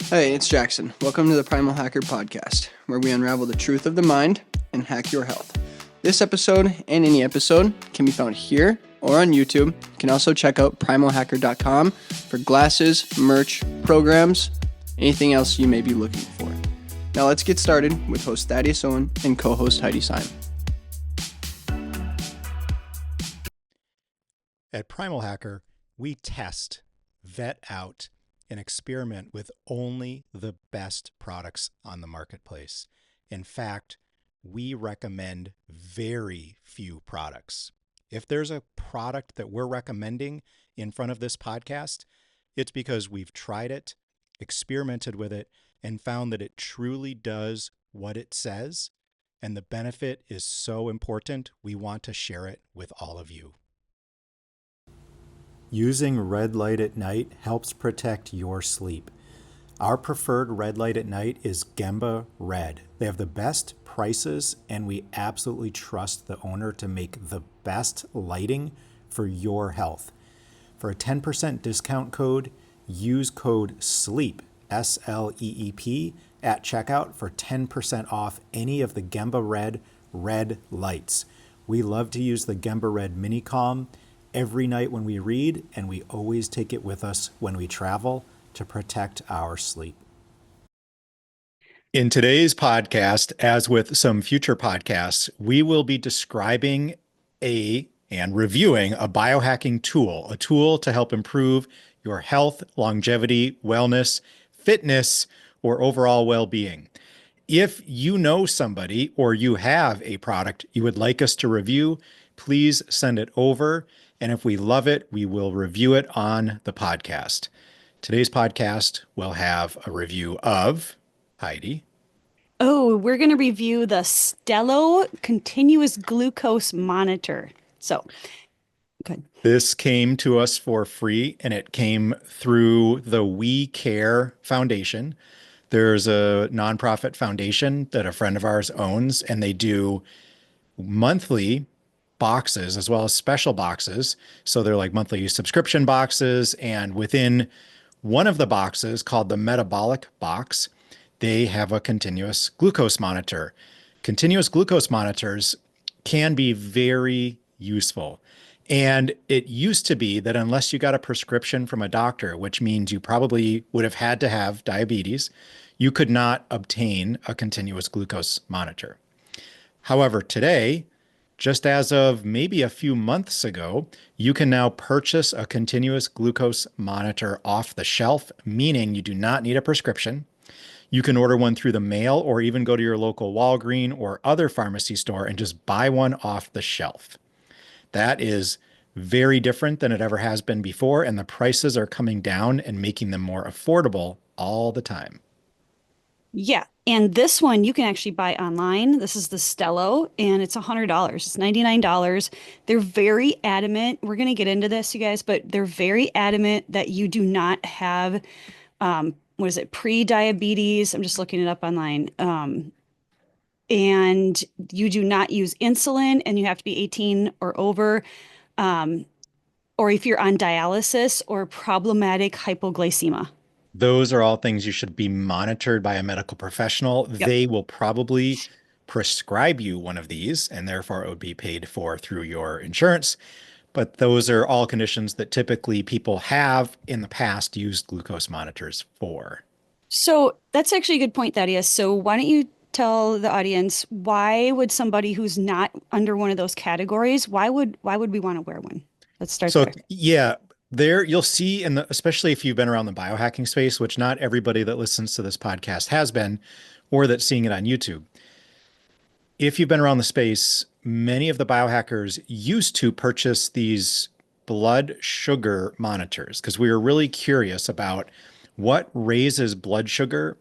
Hey, it's Jackson. Welcome to the Primalhacker Podcast, where we unravel the truth of the mind and hack your health. This episode and any episode can be found here or on YouTube. You can also check out Primalhacker.com for glasses, merch, programs, anything else you may be looking for. Now let's get started with host Thaddeus Owen and co-host Heidi Simon. At Primalhacker, we test, vet out, and experiment with only the best products on the marketplace. In fact, we recommend very few products. If there's a product that we're recommending in front of this podcast, it's because we've tried it, experimented with it, and found that it truly does what it says, and the benefit is so important, we want to share it with all of you. Using red light at night helps protect your sleep. Our preferred red light at night is Gemba Red. They have the best prices, and we absolutely trust the owner to make the best lighting for your health. For a 10% discount code, use code SLEEP, S-L-E-E-P, at checkout for 10% off any of the Gemba Red lights. We love to use the Gemba Red Minicom every night when we read, and we always take it with us when we travel to protect our sleep. In today's podcast, as with some future podcasts, we will be describing and reviewing a biohacking tool, a tool to help improve your health, longevity, wellness, fitness, or overall well-being. If you know somebody or you have a product you would like us to review, please send it over. And if we love it, we will review it on the podcast. Today's podcast will have a review of Heidi. Oh, we're going to review the Stelo Continuous Glucose Monitor. So, good. This came to us for free, and it came through the We Care Foundation. There's a nonprofit foundation that a friend of ours owns, and they do monthly boxes as well as special boxes. So they're like monthly subscription boxes. And within one of the boxes called the metabolic box, they have a continuous glucose monitor. Continuous glucose monitors can be very useful. And it used to be that unless you got a prescription from a doctor, which means you probably would have had to have diabetes, you could not obtain a continuous glucose monitor. However, today, just as of maybe a few months ago, you can now purchase a continuous glucose monitor off the shelf, meaning you do not need a prescription. You can order one through the mail or even go to your local Walgreens or other pharmacy store and just buy one off the shelf. That is very different than it ever has been before, and the prices are coming down and making them more affordable all the time. Yeah. And this one you can actually buy online. This is the Stelo, and it's $100. It's $99. They're very adamant. We're going to get into this, you guys, but they're very adamant that you do not have, pre-diabetes. I'm just looking it up online. And you do not use insulin, and you have to be 18 or over. Or if you're on dialysis or problematic hypoglycemia. Those are all things you should be monitored by a medical professional. Yep. They will probably prescribe you one of these, and therefore it would be paid for through your insurance. But those are all conditions that typically people have in the past used glucose monitors for. So that's actually a good point, Thaddeus. So why don't you tell the audience, why would somebody who's not under one of those categories, why would we want to wear one? Let's start there. Yeah. There you'll see, especially if you've been around the biohacking space, which not everybody that listens to this podcast has been, or that's seeing it on YouTube. If you've been around the space, many of the biohackers used to purchase these blood sugar monitors because we were really curious about what raises blood sugar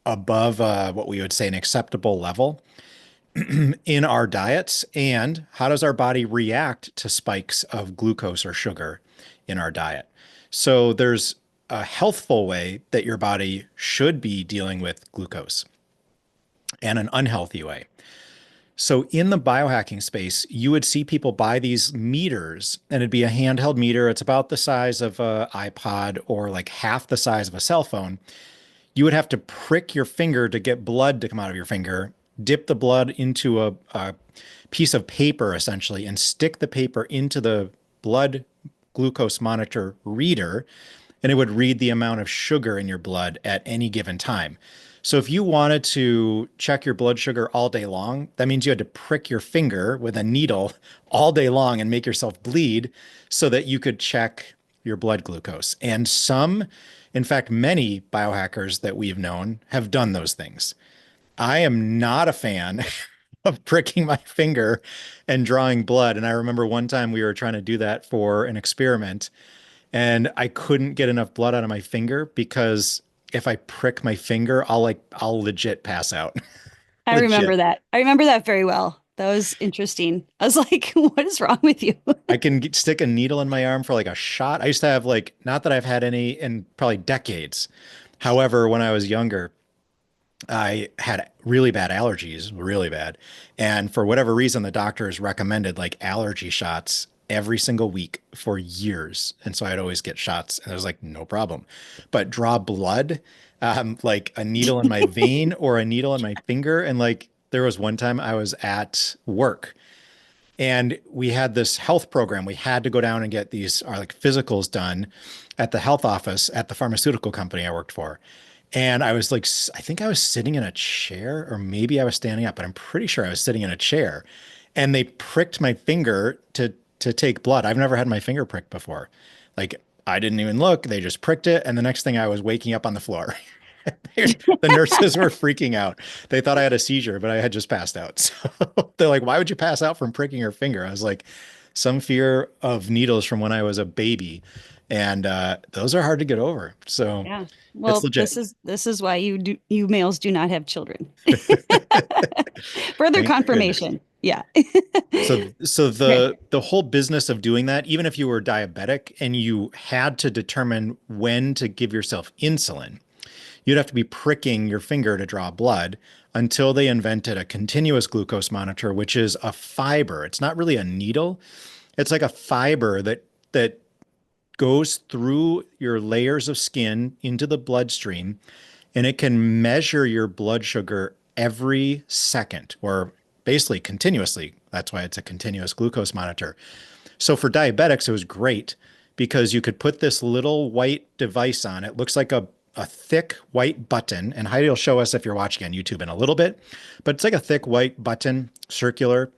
above what we would say an acceptable level in our diets, and how does our body react to spikes of glucose or sugar in our diet. So there's a healthful way that your body should be dealing with glucose and an unhealthy way. So in the biohacking space, you would see people buy these meters, and it'd be a handheld meter. It's about the size of an iPod or like half the size of a cell phone. you would have to prick your finger to get blood to come out of your finger, dip the blood into a piece of paper essentially, and stick the paper into the blood glucose monitor reader, and it would read the amount of sugar in your blood at any given time. So if you wanted to check your blood sugar all day long, that means you had to prick your finger with a needle all day long and make yourself bleed so that you could check your blood glucose. And some, in fact, many biohackers that we've known have done those things. I am not a fan of pricking my finger and drawing blood. And I remember one time we were trying to do that for an experiment, and I couldn't get enough blood out of my finger because if I prick my finger, I'll legit pass out. I remember Legit. that. I remember that very well. That was interesting. I was like, what is wrong with you? I can stick a needle in my arm for like a shot. I used to have like, not that I've had any in probably decades. However, when I was younger, I had really bad allergies, really bad. And for whatever reason, the doctors recommended like allergy shots every single week for years. And so I'd always get shots and I was like, no problem. But draw blood, like a needle in my vein or a needle in my finger. And like there was one time I was at work and we had this health program. We had to go down and get these our like physicals done at the health office at the pharmaceutical company I worked for. And I was like, I think I was sitting in a chair or maybe I was standing up, but I'm pretty sure I was sitting in a chair. And they pricked my finger to take blood. I've never had my finger pricked before. Like I didn't even look. They just pricked it. And the next thing I was waking up on the floor. The nurses were freaking out. They thought I had a seizure, but I had just passed out. So they're like, why would you pass out from pricking your finger? I was like, some fear of needles from when I was a baby. And those are hard to get over. So Yeah. it's Well, legit. this is why you males do not have children. Further Thank goodness. confirmation. Yeah. So Okay. the whole business of doing that, even if you were diabetic and you had to determine when to give yourself insulin, you'd have to be pricking your finger to draw blood until they invented a continuous glucose monitor, which is a fiber. It's not really a needle. It's like a fiber that goes through your layers of skin into the bloodstream, and it can measure your blood sugar every second or basically continuously. That's why it's a continuous glucose monitor. So for diabetics, it was great because you could put this little white device on. It looks like a thick white button, and Heidi will show us if you're watching on YouTube in a little bit, but it's like a thick white button, circular,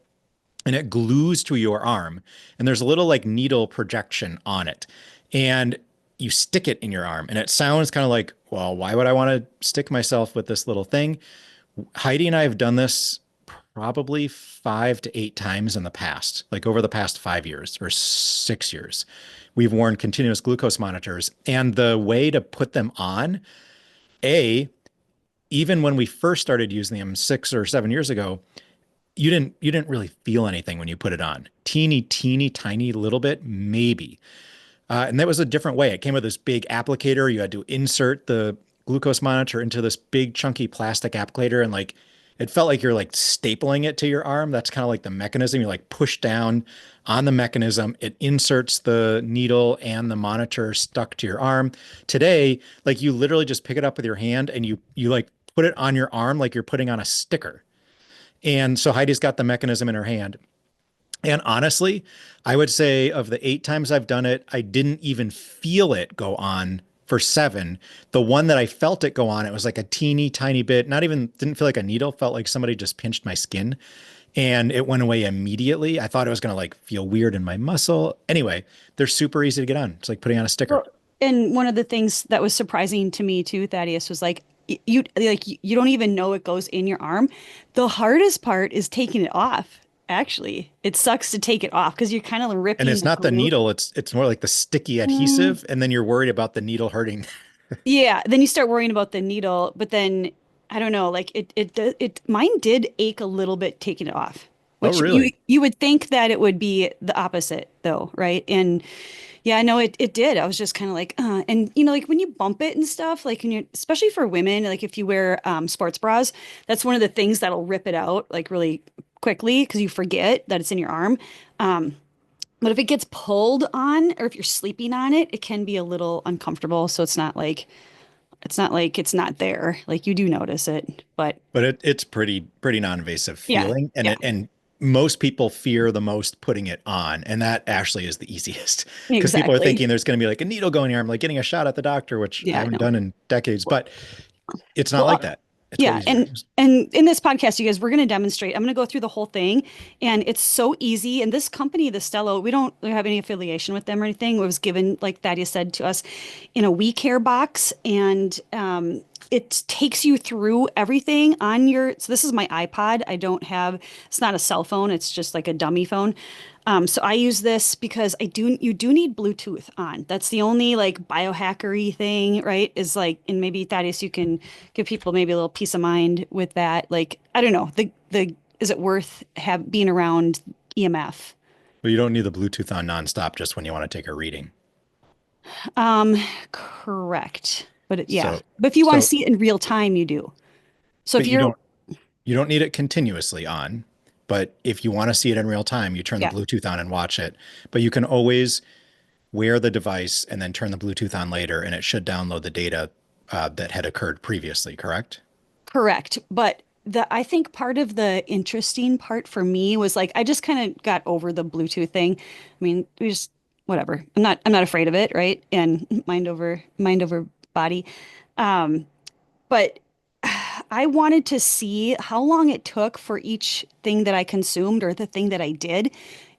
and it glues to your arm. And there's a little like needle projection on it. And you stick it in your arm. And it sounds kind of like, well, why would I want to stick myself with this little thing? Heidi and I have done this probably 5 to 8 times in the past, like over the past 5 years or 6 years. We've worn continuous glucose monitors. And the way to put them on, A, even when we first started using them 6 or 7 years ago, you didn't really feel anything when you put it on. Teeny tiny little bit, maybe. And that was a different way. It came with this big applicator. You had to insert the glucose monitor into this big chunky plastic applicator, and like it felt like you're like stapling it to your arm. That's kind of like the mechanism. You like push down on the mechanism. It inserts the needle and the monitor stuck to your arm. Today, like you literally just pick it up with your hand and you like put it on your arm like you're putting on a sticker. And so Heidi's got the mechanism in her hand. And honestly, I would say of the 8 times I've done it, I didn't even feel it go on for 7. The one that I felt it go on, it was like a teeny tiny bit, not even, didn't feel like a needle, felt like somebody just pinched my skin and it went away immediately. I thought it was going to like feel weird in my muscle. Anyway, they're super easy to get on. It's like putting on a sticker. Well, and one of the things that was surprising to me too, Thaddeus, was like you don't even know it goes in your arm. The hardest part is taking it off. Actually, it sucks to take it off because you're kind of And ripping it's the not the glue. needle, it's more like the sticky Mm, adhesive. And then you're worried about the needle hurting. yeah, then you start worrying about the needle, but then I don't know, like mine did ache a little bit taking it off, Oh, which you really? you would think that it would be the opposite though, right? And yeah, no, it did. I was just kind of like, and like when you bump it and stuff, like when you're, especially for women, like if you wear sports bras, that's one of the things that'll rip it out like really quickly because you forget that it's in your arm. Um, but if it gets pulled on or if you're sleeping on it, it can be a little uncomfortable. So it's not like It's not like it's not there. Like you do notice it, but But it's pretty non-invasive yeah, feeling, and yeah, and most people fear the most putting it on, and that actually is the easiest because people are exactly. thinking there's going to be like a needle going in your arm, like getting a shot at the doctor, which I Yeah, haven't no. done in decades. But it's not Well, like that. It's way yeah, easier. and in this podcast, you guys, we're going to demonstrate. I'm going to go through the whole thing, and it's so easy. And this company, the Stello, we don't have any affiliation with them or anything. It was given, like Thaddeus said, to us in a We Care box, and it takes you through everything on your. So this is my iPod. I don't have. It's not a cell phone. It's just like a dummy phone. So I use this because you do need Bluetooth on. That's the only like biohackery thing, right? Is like, and maybe Thaddeus, you can give people maybe a little peace of mind with that. Like, I don't know, the is it worth being around EMF? But you don't need the Bluetooth on nonstop just when you want to take a reading. Um, Correct. Yeah, So but if you want to so see it in real time, you do. So if but you're, you don't need it continuously on. But if you want to see it in real time, you turn the yeah, Bluetooth on and watch it. But you can always wear the device and then turn the Bluetooth on later, and it should download the data that had occurred previously, correct? correct. But I think part of the interesting part for me was like I just kind of got over the Bluetooth thing. I mean, we just whatever. I'm not afraid of it, right? And mind over body. But I wanted to see how long it took for each thing that I consumed or the thing that I did.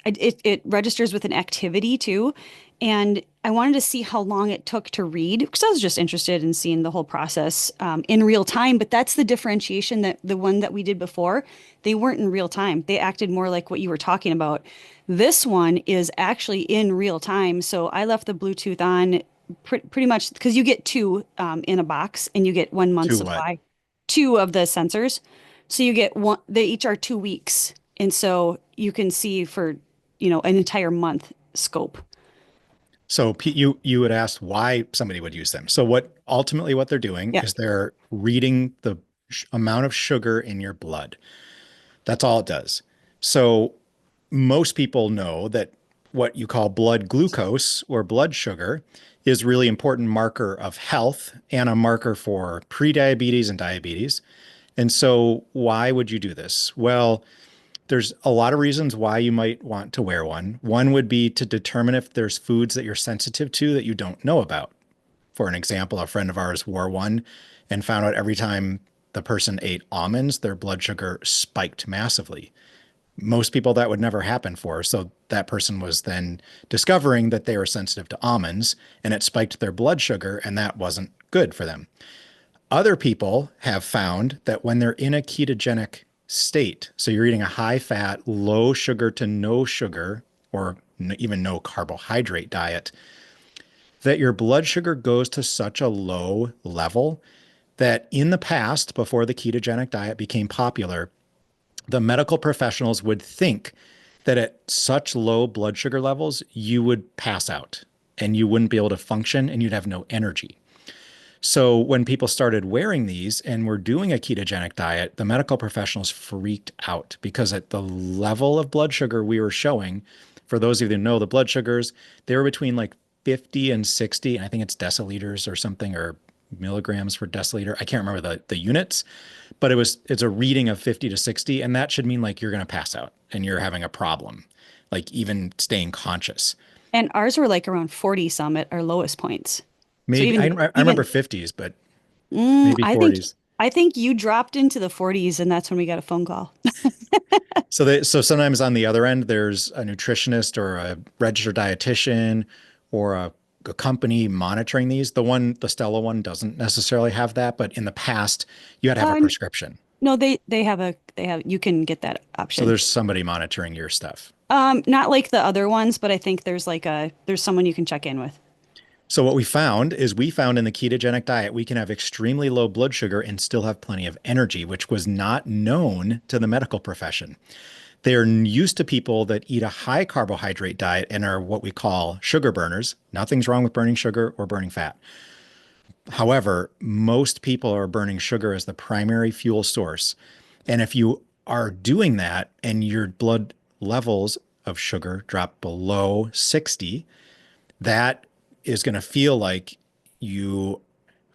It registers with an activity too. And I wanted to see how long it took to read because I was just interested in seeing the whole process in real time. But that's the differentiation that the one that we did before, they weren't in real time. They acted more like what you were talking about. This one is actually in real time. So I left the Bluetooth on pretty much because you get two in a box and you get 1 month To what? supply, two of the sensors. So you get one, they each are 2 weeks. And so you can see for, an entire month scope. So you would ask why somebody would use them. So what they're doing Yeah. is they're reading the amount of sugar in your blood. That's all it does. So most people know that what you call blood glucose or blood sugar is really important marker of health and a marker for prediabetes and diabetes. And so why would you do this? Well, there's a lot of reasons why you might want to wear one. One would be to determine if there's foods that you're sensitive to that you don't know about. For an example, a friend of ours wore one and found out every time the person ate almonds, their blood sugar spiked massively. Most people that would never happen for. So that person was then discovering that they were sensitive to almonds and it spiked their blood sugar, and that wasn't good for them. Other people have found that when they're in a ketogenic state, so you're eating a high fat, low sugar to no sugar, or even no carbohydrate diet, that your blood sugar goes to such a low level that in the past, before the ketogenic diet became popular, the medical professionals would think that at such low blood sugar levels, you would pass out and you wouldn't be able to function and you'd have no energy. So when people started wearing these and were doing a ketogenic diet, the medical professionals freaked out because at the level of blood sugar we were showing, for those of you that know the blood sugars, they were between like 50 and 60. I think it's deciliters or something, or milligrams per deciliter. I can't remember the units, but it's a reading of 50 to 60. And that should mean like you're going to pass out and you're having a problem, like even staying conscious. And ours were like around 40 some at our lowest points. So Maybe I remember 50s, but mm, maybe I think 40s. I think you dropped into the 40s and that's when we got a phone call. So sometimes on the other end, there's a nutritionist or a registered dietitian or a company monitoring these. The Stella one doesn't necessarily have that, but in the past, you had to have a Uh, prescription. no, they have you can get that So option. there's somebody monitoring your stuff. Not like the other ones, but I think there's someone you can check in with. So what we found in the ketogenic diet, we can have extremely low blood sugar and still have plenty of energy, which was not known to the medical profession. They're used to people that eat a high carbohydrate diet and are what we call sugar burners. Nothing's wrong with burning sugar or burning fat. However, most people are burning sugar as the primary fuel source. And if you are doing that and your blood levels of sugar drop below 60, that is going to feel like you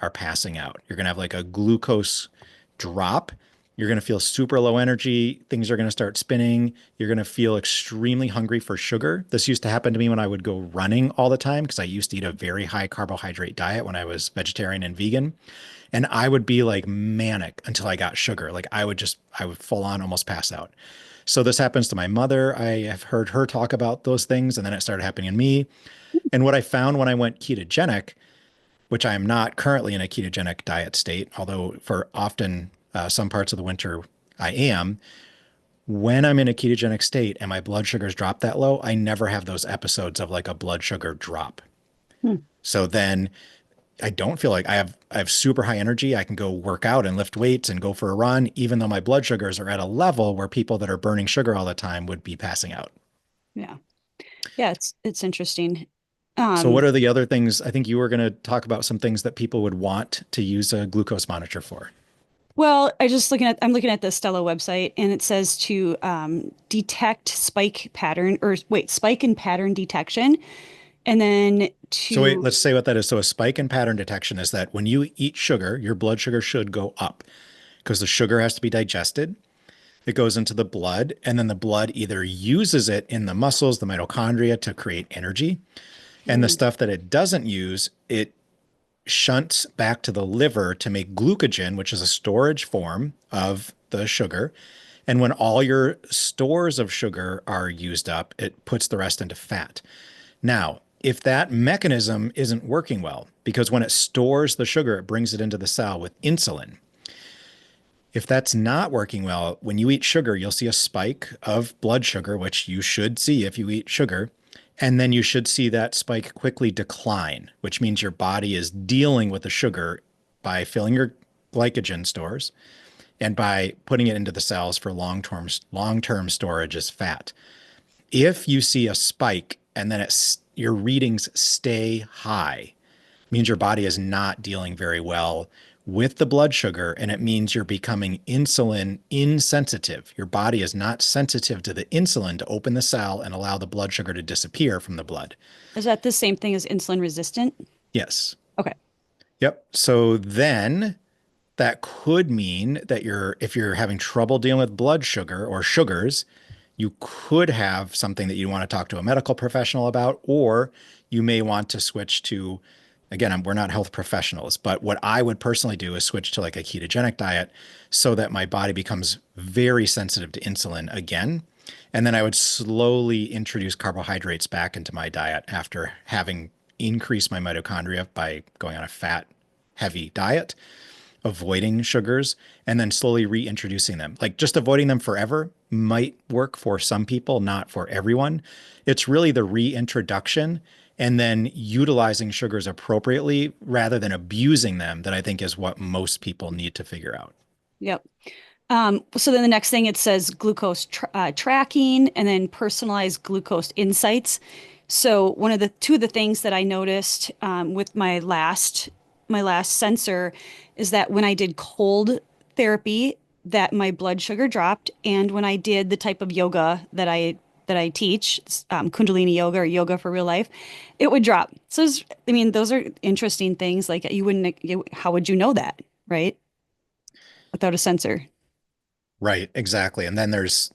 are passing out. You're going to have like a glucose drop. You're going to feel super low energy. Things are going to start spinning. You're going to feel extremely hungry for sugar. This used to happen to me when I would go running all the time because I used to eat a very high carbohydrate diet when I was vegetarian and vegan. And I would be like manic until I got sugar. Like I would full on almost pass out. So this happens to my mother. I have heard her talk about those things, and then it started happening in me. And what I found when I went ketogenic, which I am not currently in a ketogenic diet state, although for often some parts of the winter I am, when I'm in a ketogenic state and my blood sugars drop that low, I never have those episodes of like a blood sugar drop. Hmm. So then I don't feel like I have super high energy. I can go work out and lift weights and go for a run, even though my blood sugars are at a level where people that are burning sugar all the time would be passing out. Yeah. Yeah, it's interesting. So what Um, are the other things? I think you were going to talk about some things that people would want to use a glucose monitor for. well, I'm looking at the Stella website and it says to detect spike and pattern detection. And then So wait, to let's say what that is. So a spike in pattern detection is that when you eat sugar, your blood sugar should go up because the sugar has to be digested. It goes into the blood, and then the blood either uses it in the muscles, the mitochondria to create energy. And the Mm, stuff that it doesn't use, it shunts back to the liver to make glucogen, which is a storage form of the sugar. And when all your stores of sugar are used up, it puts the rest into fat. Now, if that mechanism isn't working well, because when it stores the sugar, it brings it into the cell with insulin. If that's not working well, when you eat sugar, you'll see a spike of blood sugar, which you should see if you eat sugar. And then you should see that spike quickly decline, which means your body is dealing with the sugar by filling your glycogen stores and by putting it into the cells for long-term storage as fat. If you see a spike and then your readings stay high, it means your body is not dealing very well with the blood sugar, and it means you're becoming insulin insensitive. Your body is not sensitive to the insulin to open the cell and allow the blood sugar to disappear from the blood. is that the same thing as insulin resistant? Yes. Okay. Yep. So then that could mean that if you're having trouble dealing with blood sugar or sugars, you could have something that you want to talk to a medical professional about, or you may want to switch to, again, we're not health professionals, but what I would personally do is switch to like a ketogenic diet so that my body becomes very sensitive to insulin again. And then I would slowly introduce carbohydrates back into my diet after having increased my mitochondria by going on a fat heavy diet, avoiding sugars, and then slowly reintroducing them. Like just avoiding them forever might work for some people, not for everyone. It's really the reintroduction and then utilizing sugars appropriately rather than abusing them that I think is what most people need to figure out. Yep. So then the next thing it says tracking and then personalized glucose insights. So two of the things that I noticed with my last sensor is that when I did cold therapy, that my blood sugar dropped, and when I did the type of yoga that I teach, Kundalini yoga or yoga for real life, it would drop. So I mean, those are interesting things. Like how would you know that, right? Without a sensor. Right, exactly. And then there's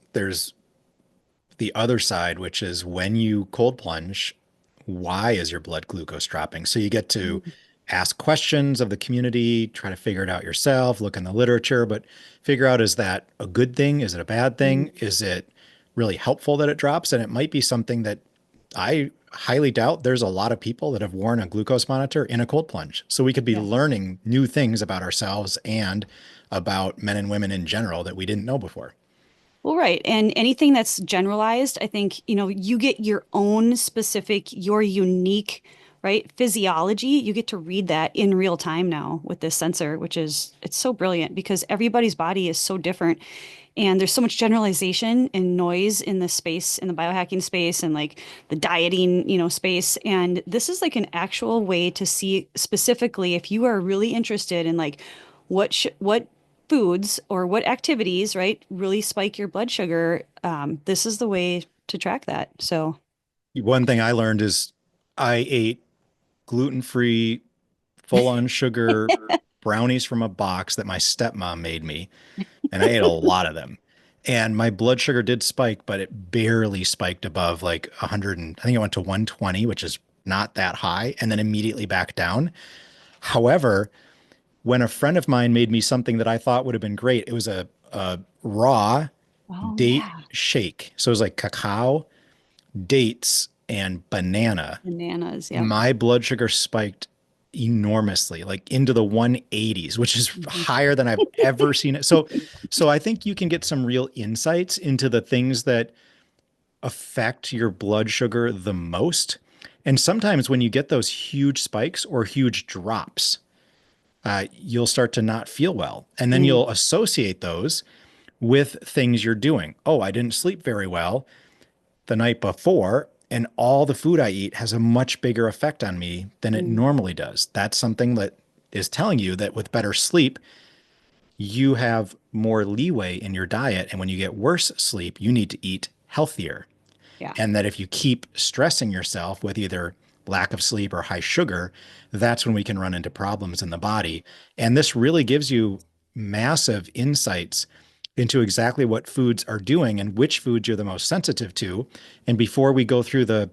the other side, which is when you cold plunge, why is your blood glucose dropping? So you get to ask questions of the community, try to figure it out yourself, look in the literature, but figure out, is that a good thing? Is it a bad Mhm. thing? Is it really helpful that it drops? And it might be something that I highly doubt there's a lot of people that have worn a glucose monitor in a cold plunge. So we could be Yeah. learning new things about ourselves and about men and women in general that we didn't know before. Well, right. And anything that's generalized, I think, you get your own specific, your unique, right, physiology. You get to read that in real time now with this sensor, it's so brilliant because everybody's body is so different. And there's so much generalization and noise in the space, in the biohacking space and like the dieting, space. And this is like an actual way to see specifically if you are really interested in like what foods or what activities, right, really spike your blood sugar. This is the way to track that. So, One thing I learned is I ate gluten-free full on sugar brownies from a box that my stepmom made me. And I ate a lot of them. And my blood sugar did spike, but it barely spiked above like 100. And I think it went to 120, which is not that high, and then immediately back down. However, when a friend of mine made me something that I thought would have been great, it was a raw date shake. So it was like cacao, dates, and Bananas, yeah. My blood sugar spiked enormously, like into the 180s, which is higher than I've ever seen it. So I think you can get some real insights into the things that affect your blood sugar the most. And sometimes when you get those huge spikes or huge drops, you'll start to not feel well. And then you'll associate those with things you're doing. Oh, I didn't sleep very well the night before, and all the food I eat has a much bigger effect on me than it normally does. That's something that is telling you that with better sleep, you have more leeway in your diet. And when you get worse sleep, you need to eat healthier. Yeah. And that if you keep stressing yourself with either lack of sleep or high sugar, that's when we can run into problems in the body. And this really gives you massive insights into exactly what foods are doing and which foods you're the most sensitive to. And before we go through the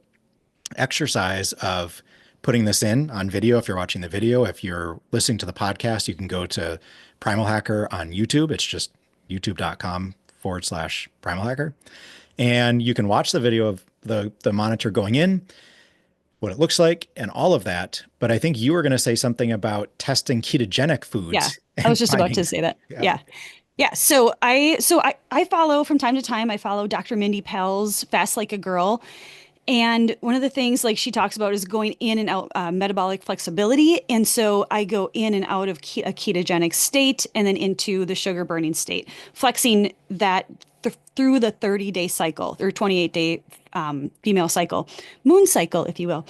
exercise of putting this in on video, if you're watching the video, if you're listening to the podcast, you can go to Primalhacker on YouTube. It's just youtube.com/Primalhacker. And you can watch the video of the monitor going in, what it looks like, and all of that. But I think you were going to say something about testing ketogenic foods. Yeah, I was just about to say that. Yeah. So I follow from time to time, I follow Dr. Mindy Pell's Fast Like a Girl. And one of the things like she talks about is going in and out metabolic flexibility. And so I go in and out of a ketogenic state and then into the sugar burning state, flexing that through the 30-day cycle or 28-day female cycle, moon cycle, if you will.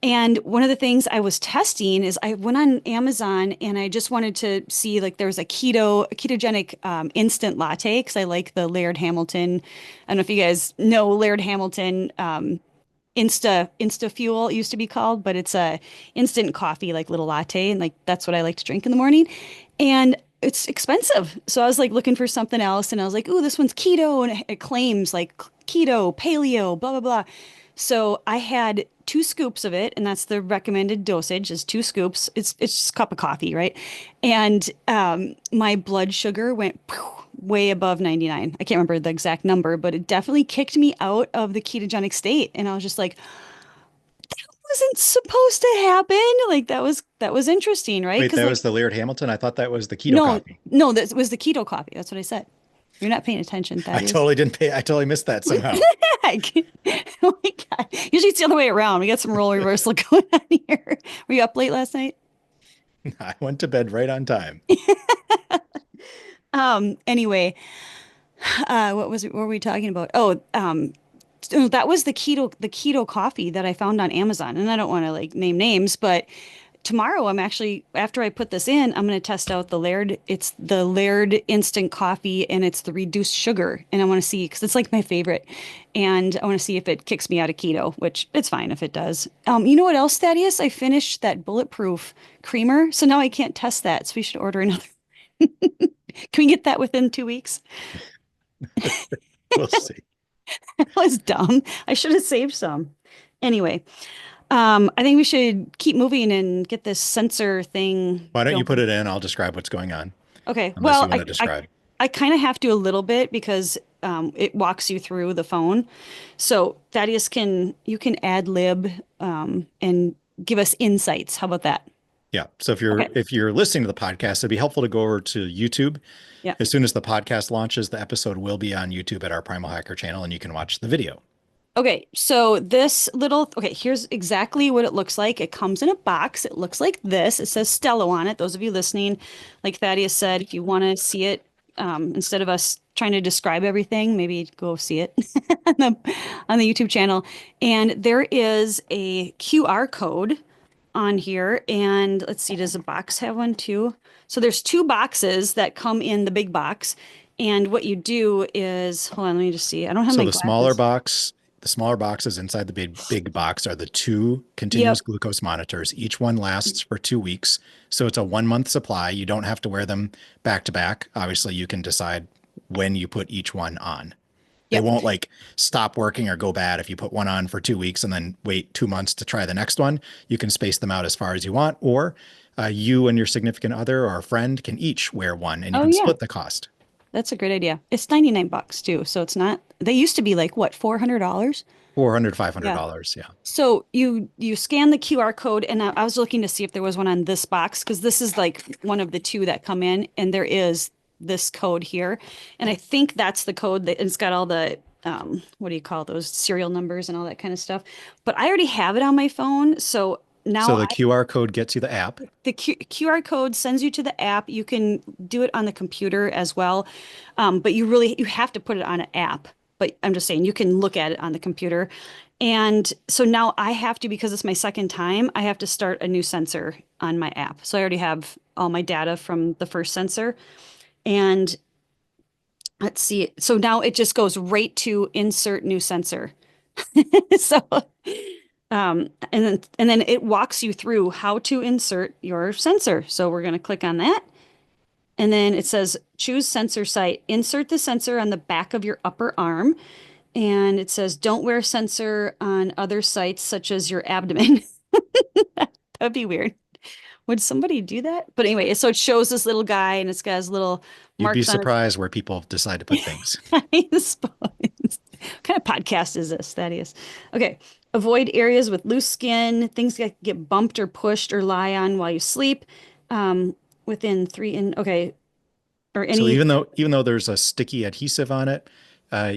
And one of the things I was testing is I went on Amazon and I just wanted to see like there was a ketogenic instant latte because I like the Laird-Hamilton. I don't know if you guys know Laird-Hamilton Insta Fuel it used to be called, but it's a instant coffee like little latte, and like that's what I like to drink in the morning. And it's expensive. So I was like looking for something else and I was like, ooh, this one's keto, and it claims like keto, paleo, blah, blah, blah. So I had 2 scoops of it, and that's the recommended dosage is 2 scoops. It's just a cup of coffee, right? And my blood sugar went way above 99. I can't remember the exact number, but it definitely kicked me out of the ketogenic state. And I was just like, that wasn't supposed to happen. Like that was interesting, right? Wait, that was the Laird-Hamilton? I thought that was the keto coffee. No, that was the keto coffee. That's what I said. You're not paying attention. I totally missed that somehow. Oh my God. Usually it's the other way around. We got some role reversal going on here. Were you up late last night? I went to bed right on time. Anyway, what were we talking about? So that was the keto coffee that I found on Amazon. And I don't want to like name names, but tomorrow I'm actually, after I put this in, I'm going to test out the Laird. It's the Laird instant coffee and it's the reduced sugar. And I want to see, because it's like my favorite. And I want to see if it kicks me out of keto, which it's fine if it does. You know what else, Thaddeus? I finished that bulletproof creamer. So now I can't test that. So we should order another. Can we get that within 2 weeks? We'll see. That was dumb. I should have saved some. Anyway. I think we should keep moving and get this sensor thing. Why don't you put it in? I'll describe what's going on. Okay. Unless Well, you want to describe. I kind of have to a little bit because it walks you through the phone. So Thaddeus you can ad lib and give us insights. How about that? Yeah. So if you're listening to the podcast, it'd be helpful to go over to YouTube. Yeah. As soon as the podcast launches, the episode will be on YouTube at our Primalhacker channel, and you can watch the video. Okay, so here's exactly what it looks like. It comes in a box. It looks like this. It says Stello on it. Those of you listening, like Thaddeus said, if you want to see it, instead of us trying to describe everything, maybe go see it on the YouTube channel. And there is a QR code on here. And let's see, does the box have one too? So there's 2 boxes that come in the big box. And what you do is, hold on, let me just see. I don't have my So the glasses. smaller box the smaller boxes inside the big box are the 2 continuous Yep. glucose monitors. Each one lasts for 2 weeks. So it's a 1 month supply. You don't have to wear them back to back. Obviously, you can decide when you put each one on. They Yep. won't like stop working or go bad if you put one on for 2 weeks and then wait 2 months to try the next one. You can space them out as far as you want, or you and your significant other or a friend can each wear one and you Oh can yeah. split the cost. That's a great idea. It's $99 too. So it's not, they used to be like what, $400? $400, Yeah. $500. Yeah. So you scan the QR code, and I was looking to see if there was one on this box because this is like one of the 2 that come in, and there is this code here, and I think that's the code that it's got all the what do you call those serial numbers and all that kind of stuff. But I already have it on my phone, so So now the QR code gets you the app. the QR code sends you to the app. You can do it on the computer as well, but you have to put it on an app. But I'm just saying you can look at it on the computer. And so now I have to, because it's my second time, I have to start a new sensor on my app. So I already have all my data from the first sensor. And let's see. So now it just goes right to insert new sensor. So and then it walks you through how to insert your sensor. So we're going to click on that. And then it says choose sensor site. Insert the sensor on the back of your upper arm. And it says don't wear sensor on other sites such as your abdomen. That'd be weird. Would somebody do that? But anyway, so it shows this little guy and it's got his little You'd be marks on surprised where people decide to put things. his What kind of podcast is this, Thaddeus? Okay. Avoid areas with loose skin, things that get bumped or pushed or lie on while you sleep. Within 3 in okay. Or So any even though there's a sticky adhesive on it,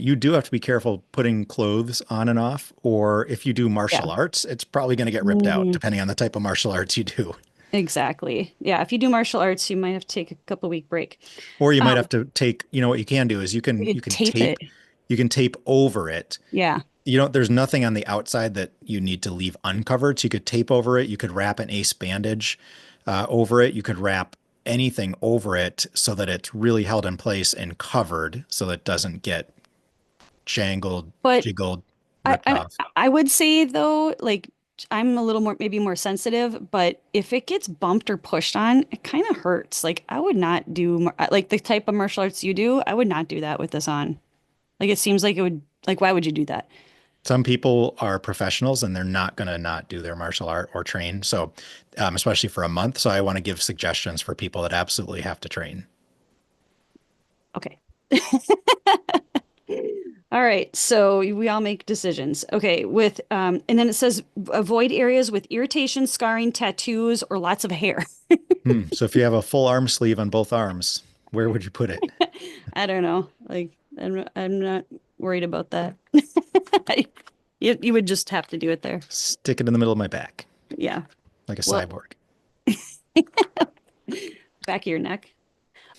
you do have to be careful putting clothes on and off. Or if you do martial arts, it's probably going to get ripped out, Mm, depending on the type of martial arts you do. exactly. Yeah. If you do martial arts, you might have to take a couple week break. Or you might Um, have to take, what you can do is you could tape it. you can tape over it. Yeah. There's nothing on the outside that you need to leave uncovered. So you could tape over it. You could wrap an ace bandage over it. You could wrap anything over it so that it's really held in place and covered so that it doesn't get jangled, But jiggled, I, ripped I off. I would say though, like I'm a little more maybe more sensitive, but if it gets bumped or pushed on, it kind of hurts. Like I would not do like the type of martial arts you do. I would not do that with this on. Like it seems like it would. Like why would you do that? Some people are professionals and they're not going to not do their martial art or train. So, especially for a month. So I want to give suggestions for people that absolutely have to train. Okay. All right. So we all make decisions. Okay. And then it says avoid areas with irritation, scarring, tattoos, or lots of hair. So if you have a full arm sleeve on both arms, where would you put it? I don't know. Like I'm not worried about that. You would just have to do it there. Stick it in the middle of my back, Yeah. like a Well, cyborg. back of your neck.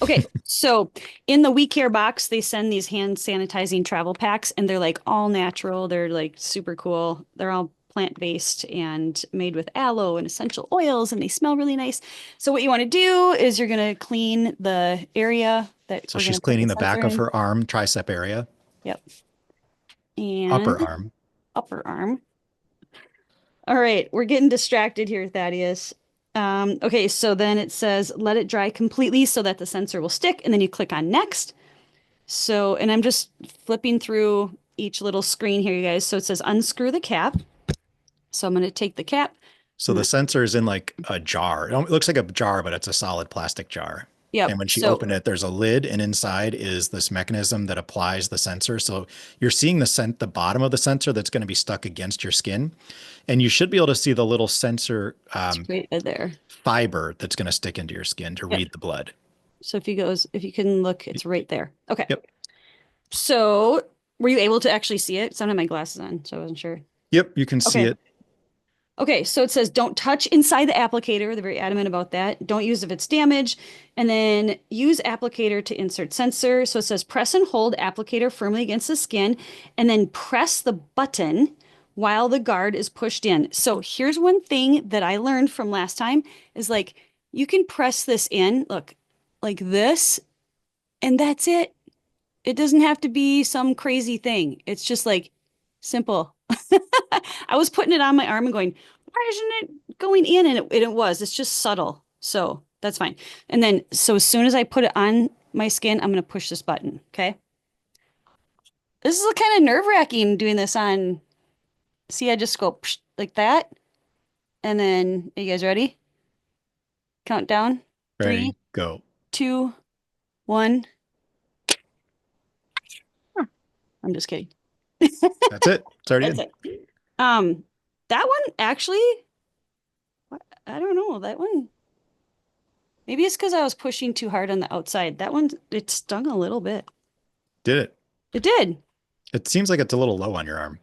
Okay, so in the We Care box, they send these hand sanitizing travel packs, and they're like all natural. They're like super cool. They're all plant-based and made with aloe and essential oils, and they smell really nice. So what you want to do is you're going to clean the area that So we're going she's to put cleaning the the back sensor of in. her arm, tricep area, Yep. upper And arm. upper arm. All right, we're getting distracted here, Thaddeus. Okay, so then it says let it dry completely so that the sensor will stick, and then you click on next. So, and I'm just flipping through each little screen here, you guys. So it says unscrew the cap. So I'm going to take the cap. So the sensor is in like a jar. It looks like a jar, but it's a solid plastic jar. Yep. And when she So opened it, there's a lid, and inside is this mechanism that applies the sensor. So you're seeing the bottom of the sensor that's going to be stuck against your skin, and you should be able to see the little sensor it's right there. fiber that's going to stick into your skin to Yep. read the blood. So if you can look, it's right there. Okay. Yep. So were you able to actually see it? 'Cause I don't have my glasses on, so I wasn't sure. Yep, you can see Okay. it. Okay, so it says don't touch inside the applicator. They're very adamant about that. Don't use if it's damaged. And then use applicator to insert sensor. So it says press and hold applicator firmly against the skin and then press the button while the guard is pushed in. So here's one thing that I learned from last time is like you can press this in, look, like this, and that's it. It doesn't have to be some crazy thing. It's just like Simple. I was putting it on my arm and going, why isn't it going in? And it was. It's just subtle. So that's fine. And then, so as soon as I put it on my skin, I'm going to push this button. Okay. This is kind of nerve-wracking doing this on. See, I just go psh, like that. And then, are you guys ready? Count down. Ready, 3, go. 2, 1. I'm just kidding. That's it. It's already That's in. it. That one actually, I don't know. That one, maybe it's because I was pushing too hard on the outside. That one, it stung a little bit. Did it? It did. It seems like it's a little low on your arm.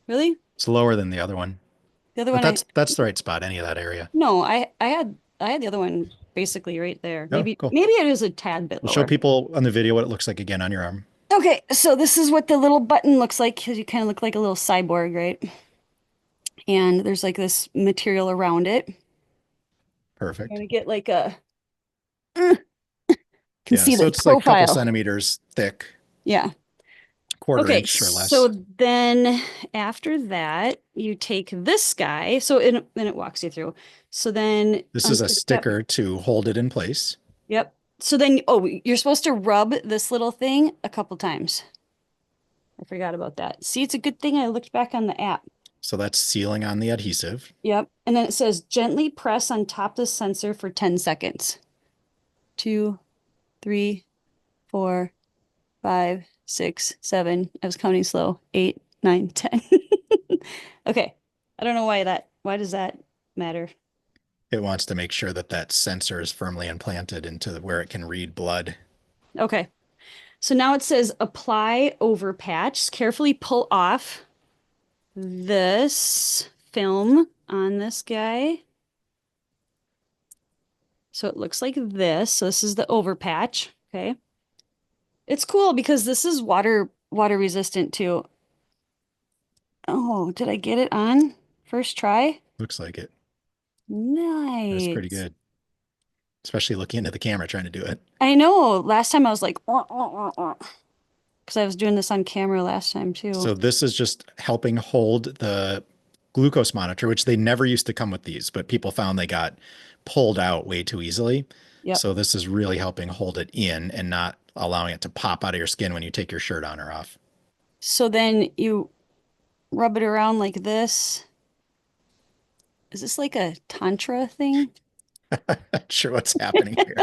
Really? It's lower than the other one. The other But one, that's the right spot, any of that area. no, I had the other one basically right there. Oh, Maybe cool. it is a tad bit We'll lower. show people on the video what it looks like again on your arm. Okay, so this is what the little button looks like because you kind of look like a little cyborg, right? And there's like this material around it. Perfect. Gonna get like a can Yeah, see so the it's like a couple profile. centimeters thick, Yeah. quarter Okay, inch or less. so then after that, you take this guy. So then it walks you through. So then This is a yep, sticker to hold it in place. yep. So then, oh, you're supposed to rub this little thing a couple times. I forgot about that. See, it's a good thing I looked back on the app. So that's sealing on the adhesive. Yep. And then it says gently press on top of the sensor for 10 seconds. 2, 3, 4, 5, 6, 7. I was counting slow. 8, 9, 10. Okay. I don't know why does that matter? It wants to make sure that that sensor is firmly implanted into where it can read blood. Okay. So now it says apply over patch. Carefully pull off this film on this guy. So it looks like this. So this is the over patch. Okay. It's cool because this is water resistant too. Oh, did I get it on first try? Looks like it. Nice. That's pretty good. Especially looking into the camera trying to do it. I know. Last time I was like, because I was doing this on camera last time too. So this is just helping hold the glucose monitor, which they never used to come with these, but people found they got pulled out way too easily. Yep. So this is really helping hold it in and not allowing it to pop out of your skin when you take your shirt on or off. So then you rub it around like this. Is this like a tantra thing? Not sure what's happening here.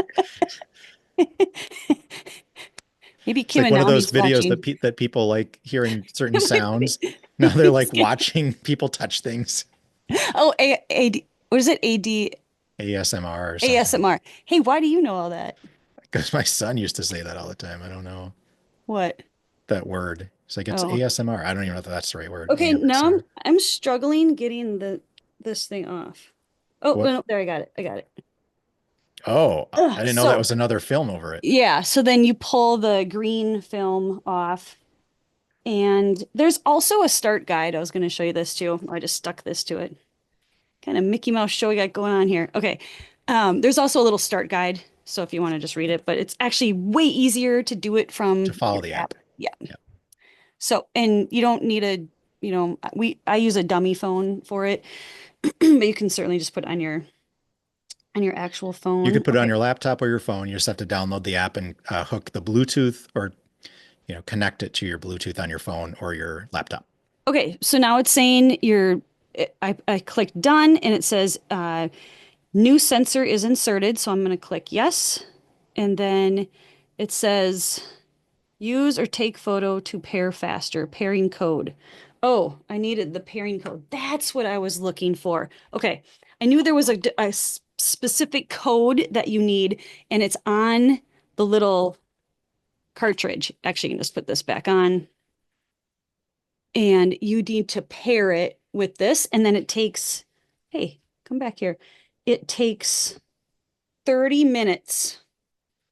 Maybe It's Kim like and one of those Nami's videos watching. that people like hearing certain sounds. Now they're like watching people touch things. Oh, what is it? ASMR or something. ASMR. Hey, why do you know all that? Because my son used to say that all the time. I don't know What? that word. It's like it's Oh. ASMR. I don't even know if that's the right word. Okay, now ASMR. I'm struggling getting this thing off. Oh, What? no, there I got it. Oh, I didn't know that So was another film over it. yeah, so then you pull the green film off. And there's also a start guide. I was going to show you this too. I just stuck this to it. Kind of Mickey Mouse show we got going on here. Okay. There's also a little start guide. So if you want to just read it, but it's actually way easier to do it from To follow your the app. Yeah. Yeah. So, and you don't need I use a dummy phone for it, but you can certainly just put it on your actual phone. You could put it on your laptop or your phone. You just have to download the app and hook the Bluetooth or connect it to your Bluetooth on your phone or your laptop. Okay, so now it's saying I clicked done and it says new sensor is inserted. So I'm going to click yes. And then it says use or take photo to pair faster, pairing code. Oh, I needed the pairing code. That's what I was looking for. Okay, I knew there was a specific code that you need and it's on the little cartridge. Actually, you can just put this back on. And you need to pair it with this. And then it takes, hey, come back here. It takes 30 minutes.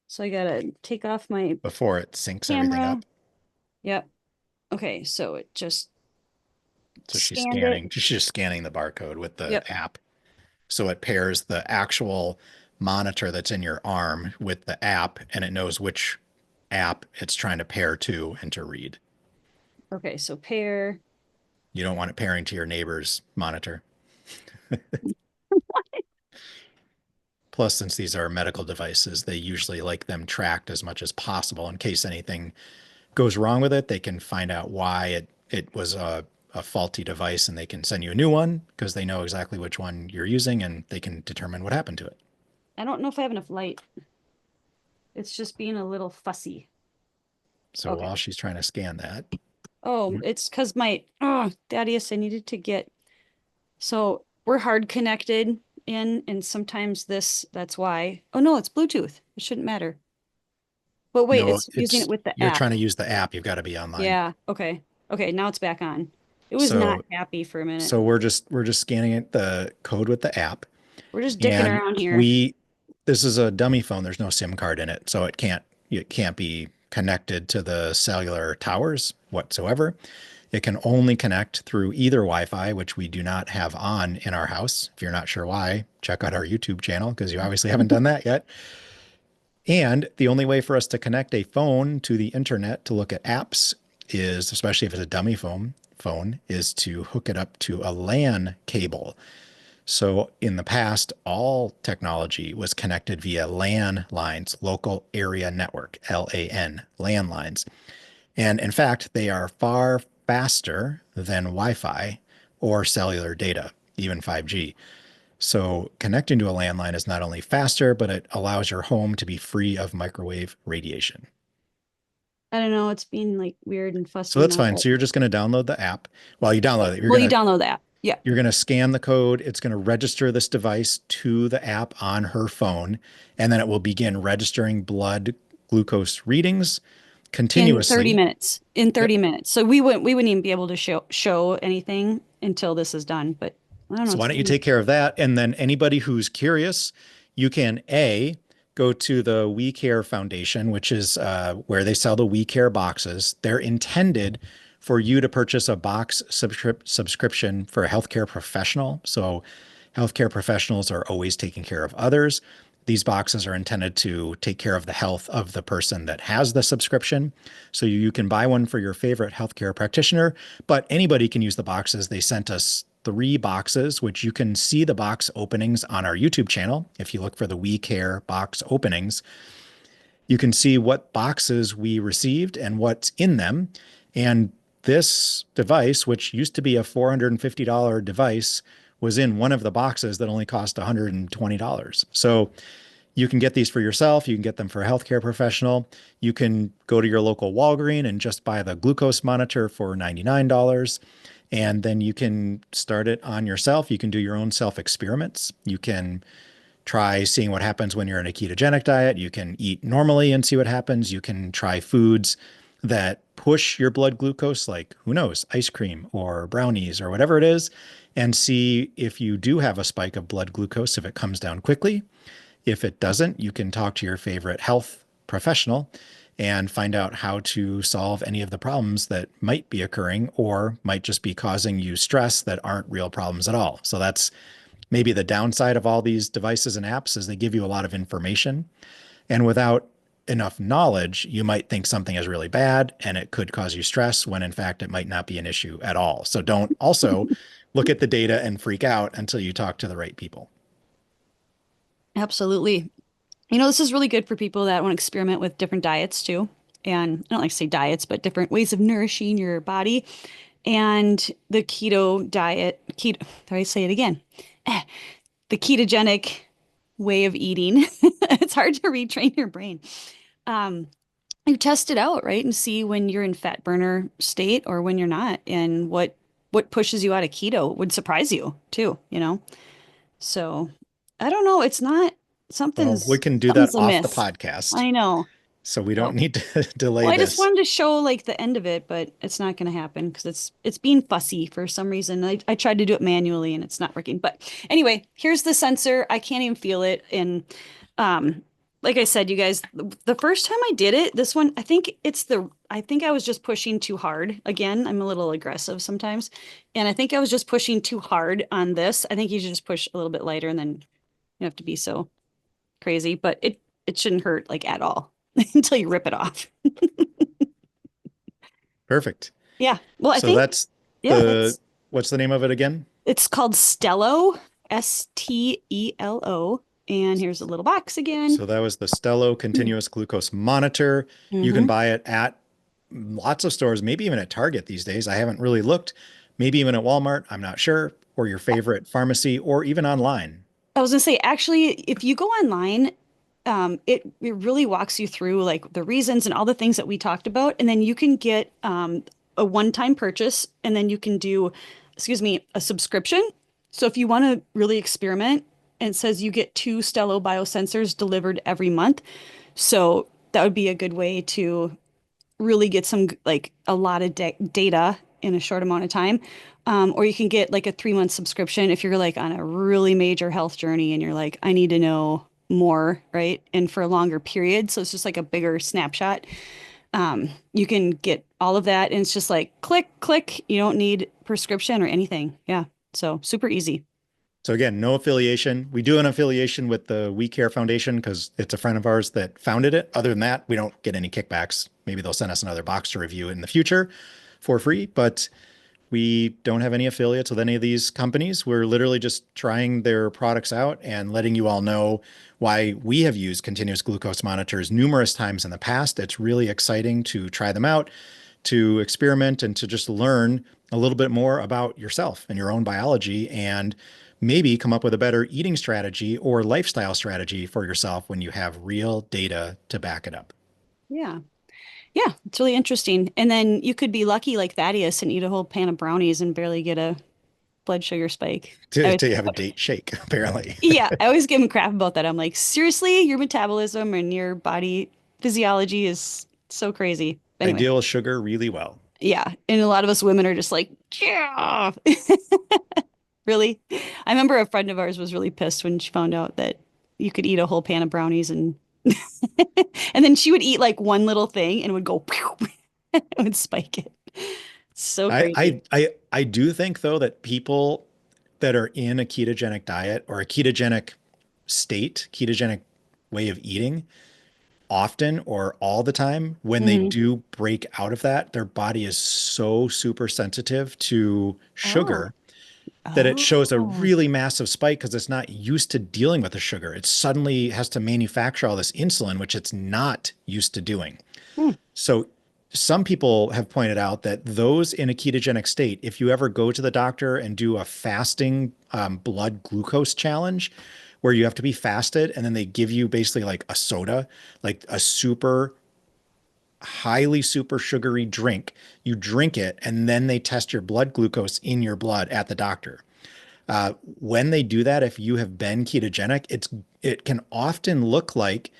So I gotta take off my Before it syncs everything camera. up. Yep. Okay, so it just So she's scanned scanning. it. She's just scanning the barcode with the Yep. app. So it pairs the actual monitor that's in your arm with the app, and it knows which app it's trying to pair to and to read. Okay, so pair. You don't want it pairing to your neighbor's monitor. Plus, since these are medical devices, they usually like them tracked as much as possible in case anything goes wrong with it. They can find out why it was a faulty device, and they can send you a new one because they know exactly which one you're using, and they can determine what happened to it. I don't know if I have enough light. It's just being a little fussy. So while she's trying to scan that. Oh, it's because Thaddeus, I needed to get, so we're hard connected and sometimes that's why. Oh no, it's Bluetooth. It shouldn't matter. But wait, No, it's using it with the you're app. trying to use the app. You've got to be online. Yeah. Okay. Okay. Now it's back on. It was not happy for a minute. So we're just scanning it, the code with the app. We're just dicking around here. This is a dummy phone. There's no SIM card in it, so it can't be connected to the cellular towers whatsoever. It can only connect through either Wi-Fi, which we do not have on in our house. If you're not sure why, check out our YouTube channel because you obviously haven't done that yet. And the only way for us to connect a phone to the internet to look at apps is, especially if it's a dummy phone, is to hook it up to a LAN cable. So in the past, all technology was connected via LAN lines, local area network, LAN, LAN lines. And in fact, they are far faster than Wi-Fi or cellular data, even 5G. So connecting to a landline is not only faster, but it allows your home to be free of microwave radiation. I don't know. It's being like weird and fussy. So that's fine. So you're just going to download the app. While you download it, you download the app. Yeah. You're going to scan the code. It's going to register this device to the app on her phone, and then it will begin registering blood glucose readings continuously. In 30 minutes. So we wouldn't even be able to show anything until this is done. But I don't know. So why don't you take care of that? And then anybody who's curious, you can go to the We Care Foundation, which is where they sell the We Care boxes. They're intended for you to purchase a box subscription for a healthcare professional. So healthcare professionals are always taking care of others. These boxes are intended to take care of the health of the person that has the subscription. So you can buy one for your favorite healthcare practitioner, but anybody can use the boxes. They sent us 3 boxes, which you can see the box openings on our YouTube channel. If you look for the We Care box openings, you can see what boxes we received and what's in them. And this device, which used to be a $450 device, was in one of the boxes that only cost $120. So you can get these for yourself. You can get them for a healthcare professional. You can go to your local Walgreens and just buy the glucose monitor for $99. And then you can start it on yourself. You can do your own self-experiments. You can try seeing what happens when you're in a ketogenic diet. You can eat normally and see what happens. You can try foods that push your blood glucose, like, who knows, ice cream or brownies or whatever it is, and see if you do have a spike of blood glucose, if it comes down quickly. If it doesn't, you can talk to your favorite health professional and find out how to solve any of the problems that might be occurring or might just be causing you stress that aren't real problems at all. So that's maybe the downside of all these devices and apps, is they give you a lot of information. And without enough knowledge, you might think something is really bad and it could cause you stress when in fact it might not be an issue at all. So don't also look at the data and freak out until you talk to the right people. Absolutely. This is really good for people that want to experiment with different diets too. And I don't like to say diets, but different ways of nourishing your body. And the keto diet, did I say it again? The ketogenic way of eating. It's hard to retrain your brain. You test it out, right? And see when you're in fat burner state or when you're not, and what pushes you out of keto would surprise you too, So I don't know. It's not something's. Well, we can do that off the podcast. I know. So we don't need to delay I this. just wanted to show like the end of it, but it's not going to happen because it's being fussy for some reason. I tried to do it manually and it's not working. But anyway, here's the sensor. I can't even feel it. And like I said, you guys, the first time I did it, this one, I think I was just pushing too hard. Again, I'm a little aggressive sometimes. And I think I was just pushing too hard on this. I think you should just push a little bit lighter and then you have to be so crazy, but it shouldn't hurt like at all until you rip it off. Perfect. Yeah. Well, I so think that's Yeah, The what's the name of it again? it's called Stelo, Stelo. And here's a little box again. So that was the Stello continuous glucose monitor. You can Mm-hmm. buy it at lots of stores, maybe even at Target these days. I haven't really looked. Maybe even at Walmart, I'm not sure, or your favorite pharmacy, or even online. I was gonna say, actually, if you go online, it really walks you through like the reasons and all the things that we talked about, and then you can get a one-time purchase, and then you can do, excuse me, a subscription. So if you want to really experiment, and it says you get two Stelo biosensors delivered every month, so that would be a good way to really get some like a lot of data in a short amount of time. Or you can get like a 3 month subscription if you're like on a really major health journey and you're like, I need to know more, right? And for a longer period. So it's just like a bigger snapshot. You can get all of that and it's just like click, click. You don't need prescription or anything. Yeah. So super easy. So again, no affiliation. We do an affiliation with the We Care Foundation because it's a friend of ours that founded it. Other than that, we don't get any kickbacks. Maybe they'll send us another box to review in the future for free, but we don't have any affiliates with any of these companies. We're literally just trying their products out and letting you all know why we have used continuous glucose monitors numerous times in the past. It's really exciting to try them out, to experiment, and to just learn a little bit more about yourself and your own biology and maybe come up with a better eating strategy or lifestyle strategy for yourself when you have real data to back it up. Yeah. Yeah. It's really interesting. And then you could be lucky like Thaddeus and eat a whole pan of brownies and barely get a blood sugar spike. I To was, have a date shake, apparently. yeah, I always give him crap about that. I'm like, seriously, your metabolism and your body physiology is so crazy. I Anyway, deal with sugar really well. yeah. And a lot of us women are just like, yeah, really. I remember a friend of ours was really pissed when she found out that you could eat a whole pan of brownies and and then she would eat like one little thing and it would go it would spike it. So crazy. I do think though that people that are in a ketogenic diet or a ketogenic state, ketogenic way of eating, often or all the time, when they Mhm. do break out of that, their body is so super sensitive to Oh. sugar that it shows a Oh. really massive spike because it's not used to dealing with the sugar. It suddenly has to manufacture all this insulin, which it's not used to doing. Hmm. So some people have pointed out that those in a ketogenic state, if you ever go to the doctor and do a fasting blood glucose challenge, where you have to be fasted and then they give you basically like a soda, like a super highly super sugary drink. You drink it and then they test your blood glucose in your blood at the doctor. When they do that, if you have been ketogenic, it can often look like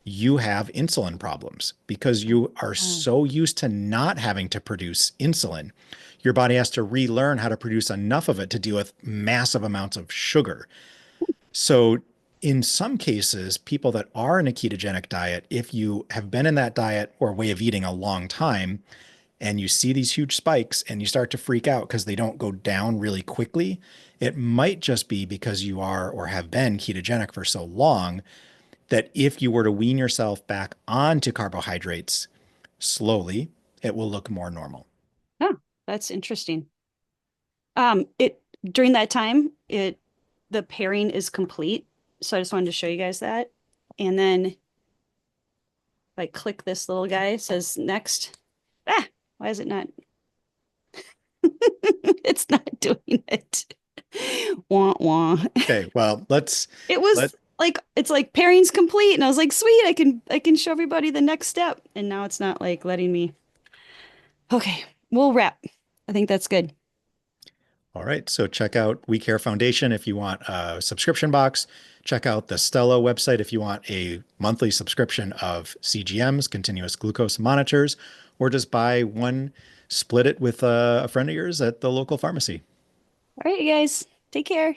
you have insulin problems because you are Oh. so used to not having to produce insulin. Your body has to relearn how to produce enough of it to deal with massive amounts of sugar. So in some cases, people that are in a ketogenic diet, if you have been in that diet or way of eating a long time, and you see these huge spikes and you start to freak out because they don't go down really quickly, it might just be because you are or have been ketogenic for so long that if you were to wean yourself back onto carbohydrates slowly, it will look more normal. Huh, that's interesting. It during that time, it the pairing is complete. So I just wanted to show you guys that. And then if I click this little guy, it says next. Ah, why is it not? It's not doing it. Wah wah. Okay, well, It let was like it's like pairing's complete, and I was like, sweet, I can show everybody the next step. And now it's not like letting me. Okay, we'll wrap. I think that's good. all right, so check out We Care Foundation if you want a subscription box. Check out the Stella website if you want a monthly subscription of CGMs, continuous glucose monitors, or just buy one, split it with a friend of yours at the local pharmacy. All right, you guys, take care.